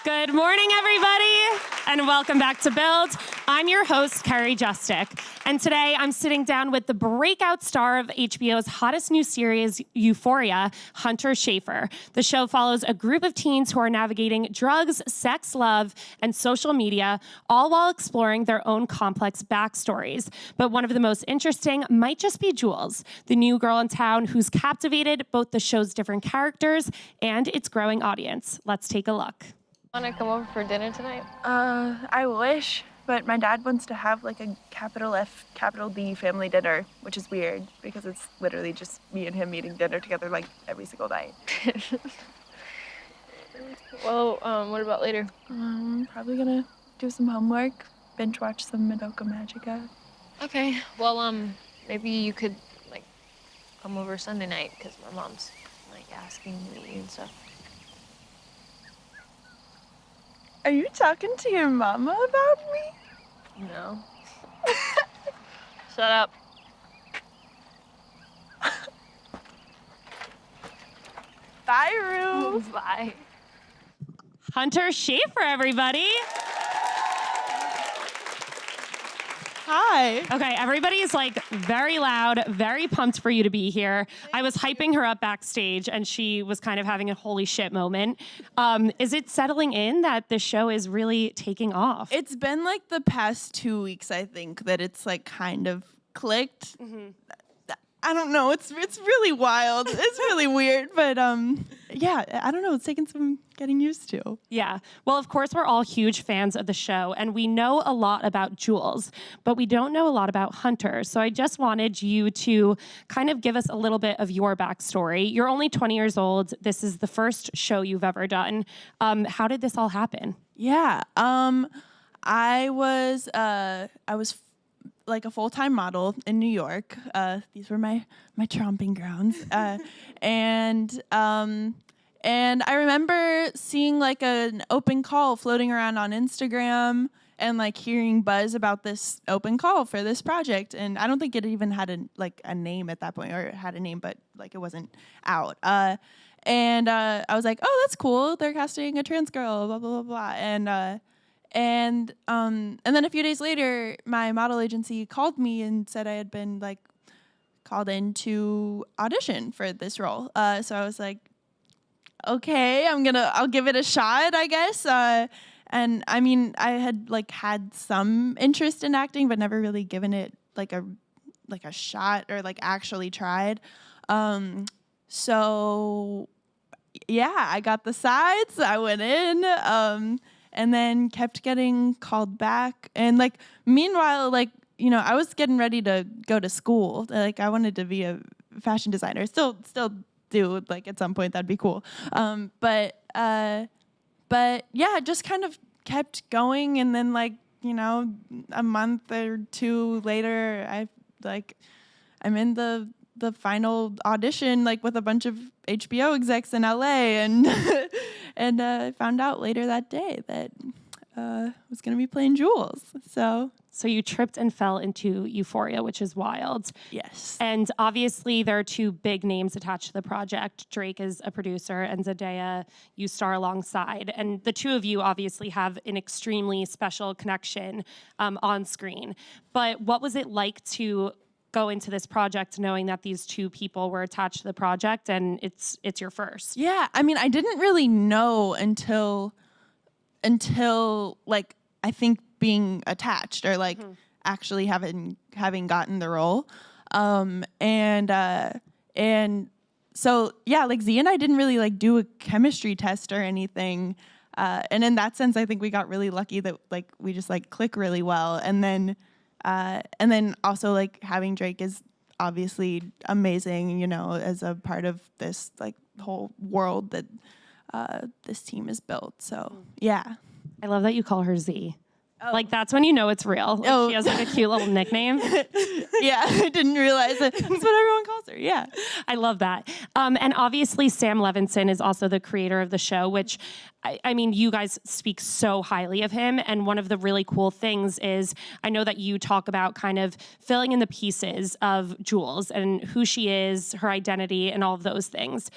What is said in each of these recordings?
Good morning, everybody, and welcome back to Build. I'm your host, Carrie Justick, and today I'm sitting down with the breakout star of HBO's hottest new series, Euphoria, Hanther Sheyfer. The show follows a group of teens who are navigating drugs, sex, love, and social media, all while exploring their own complex backstories. But one of the most interesting might just be Jules, the new girl in town who's captivated both the show's different characters and its growing audience. Let's take a look. Want to come over for dinner tonight? I wish, but my dad wants to have like a capital F, capital D family dinner, which is weird because it's literally just me and him eating dinner together like every single night. Well, what about later? Probably gonna do some homework, binge watch some Madoka Magica. Okay, well, maybe you could, like, come over Sunday night, because my mom's, like, asking me and stuff. Are you talking to your mama about me? No. Shut up. Bye, Rue. Bye. Hanther Sheyfer, everybody. Hi. Okay, everybody's like very loud, very pumped for you to be here. I was hyping her up backstage and she was kind of having a holy shit moment. Is it settling in that the show is really taking off? It's been like the past 2 weeks, I think, that it's like kind of clicked. Mm-hmm. I don't know. It's really wild. It's really weird, but yeah, I don't know. It's taken some getting used to. Yeah. Well, of course, we're all huge fans of the show, and we know a lot about Jules, but we don't know a lot about Hanther. So I just wanted you to kind of give us a little bit of your backstory. You're only 20 years old. This is the first show you've ever done. How did this all happen? Yeah. I was like a full-time model in New York. These were my tromping grounds. And I remember seeing like an open call floating around on Instagram and like hearing buzz about this open call for this project. And I don't think it even had a name at that point, or it had a name, but like it wasn't out. And I was like, oh, that's cool. They're casting a trans girl, blah, blah, blah, blah. And then a few days later, my model agency called me and said I had been like called in to audition for this role. So I was like, okay, I'll give it a shot, I guess. And I mean, I had like had some interest in acting, but never really given it like a shot or like actually tried. So yeah, I got the sides. I went in. And then kept getting called back. And like, meanwhile, like, you know, I was getting ready to go to school. Like, I wanted to be a fashion designer. Still do, like, at some point, that'd be cool. But yeah, just kind of kept going. And then, like, you know, a month or two later, I'm in the final audition, like, with a bunch of HBO execs in LA, and and I found out later that day that I was going to be playing Jules. So you tripped and fell into Euphoria, which is wild. yes. And obviously there are two big names attached to the project. Drake is a producer and Zendaya you star alongside. And the two of you obviously have an extremely special connection on screen. But what was it like to go into this project knowing that these two people were attached to the project and it's your first? Yeah, I mean, I didn't really know until like, I think being attached or like actually having gotten the role. And so yeah, like Z and I didn't really like do a chemistry test or anything. And in that sense, I think we got really lucky that like we just like click really well. And then also like having Drake is obviously amazing, you know, as a part of this like whole world that this team has built. So yeah. I love that you call her Z. Oh. Like, that's when you know it's real. Like, she has like a cute little nickname. Yeah, I didn't realize it. That's what everyone calls answer. Yeah. I love that. And obviously, Sam Levinson is also the creator of the show, which, I mean, you guys speak so highly of him. And one of the really cool things is I know that you talk about kind of filling in the pieces of Jules and who she is, her identity, and all of those things.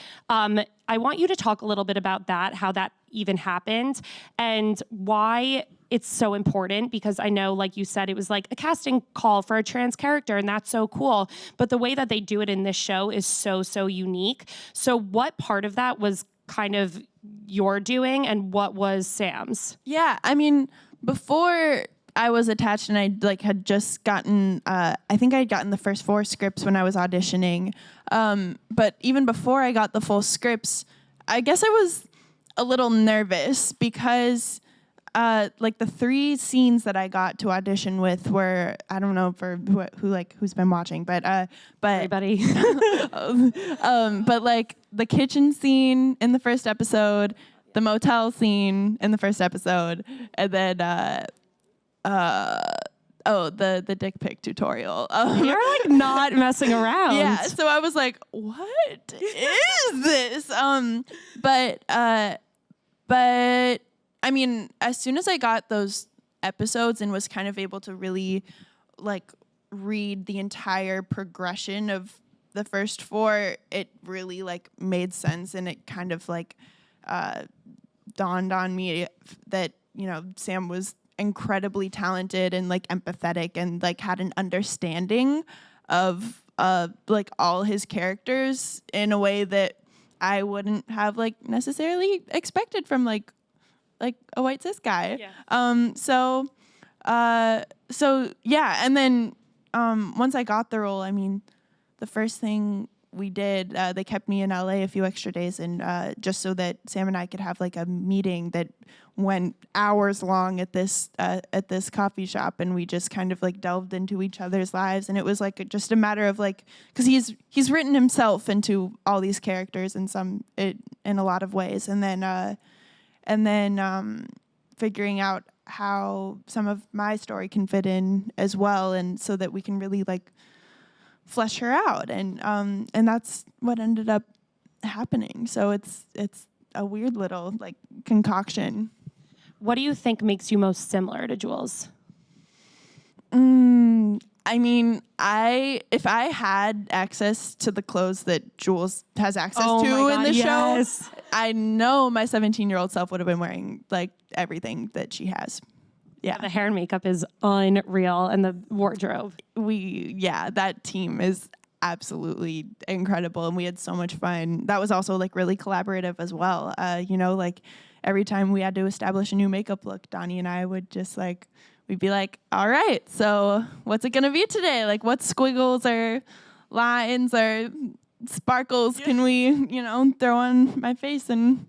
I want you to talk a little bit about that, how that even happened, and why it's so important, because I know, like you said, it was like a casting call for a trans character, and that's so cool. But the way that they do it in this show is so, so unique. So what part of that was kind of your doing, and what was Sam's? Yeah, I mean, before I was attached and I like had just gotten, I think I had gotten the first 4 scripts when I was auditioning. But even before I got the full scripts, I guess I was a little nervous because like the 3 scenes that I got to audition with were, I don't know for who's been watching, but Everybody. but like the kitchen scene in the first episode, the motel scene in the first episode, and then the dick pic tutorial. You're like not messing around. Yeah, so I was like, what is this? But I mean, as soon as I got those episodes and was kind of able to really like read the entire progression of the first 4, it really like made sense, and it kind of like dawned on me that, you know, Sam was incredibly talented and like empathetic and like had an understanding of like all his characters in a way that I wouldn't have like necessarily expected from like a white cis guy. Yeah. So yeah, and then once I got the role, I mean, the first thing we did, they kept me in LA a few extra days, and just so that Sam and I could have like a meeting that went hours long at this coffee shop, and we just kind of like delved into each other's lives, and it was like just a matter of like, because he's written himself into all these characters in a lot of ways, and then figuring out how some of my story can fit in as well, and so that we can really like flesh her out, and that's what ended up happening. So it's a weird little like concoction. What do you think makes you most similar to Jules? I mean, if I had access to the clothes that Jules has access to in the show, I know my 17-year-old self would have been wearing like everything that she has. Yeah. The hair and makeup is unreal, and the wardrobe. That team is absolutely incredible, and we had so much fun. That was also like really collaborative as well. You know, like every time we had to establish a new makeup look, Donnie and I would just like, we'd be like, all right, so what's it gonna be today? Like, what squiggles or lines or sparkles can we, you know, throw on my face, and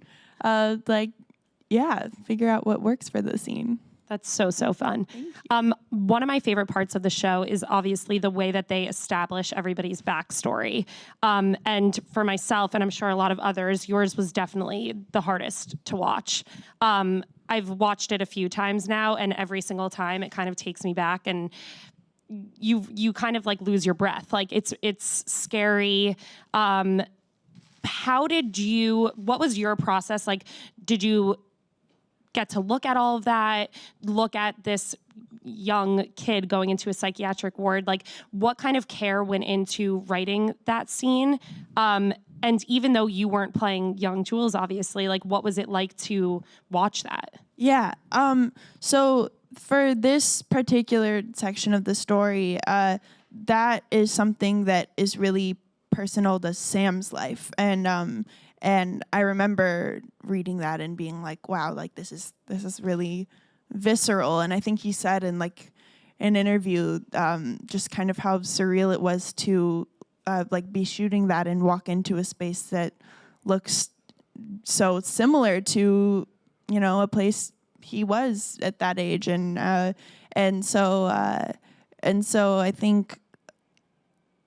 figure out what works for the scene. That's so, so fun. One of my favorite parts of the show is obviously the way that they establish everybody's backstory. And for myself, and I'm sure a lot of others, yours was definitely the hardest to watch. I've watched it a few times now, and every single time it kind of takes me back, and you kind of like lose your breath. Like it's scary. What was your process? Like, did you get to look at all of that, look at this young kid going into a psychiatric ward? Like, what kind of care went into writing that scene? And even though you weren't playing young Jules, obviously, like, what was it like to watch that? Yeah. So for this particular section of the story, that is something that is really personal to Sam's life. And I remember reading that and being like, wow, like this is really visceral. And I think he said in like an interview, just kind of how surreal it was to like be shooting that and walk into a space that looks so similar to, you know, a place he was at that age. And so I think,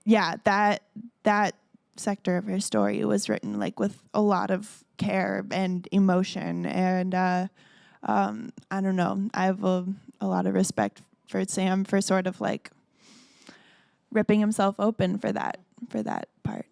yeah, that sector of her story was written like with a lot of care and emotion, and I don't know, I have a lot of respect for Sam for sort of like ripping himself open for that part.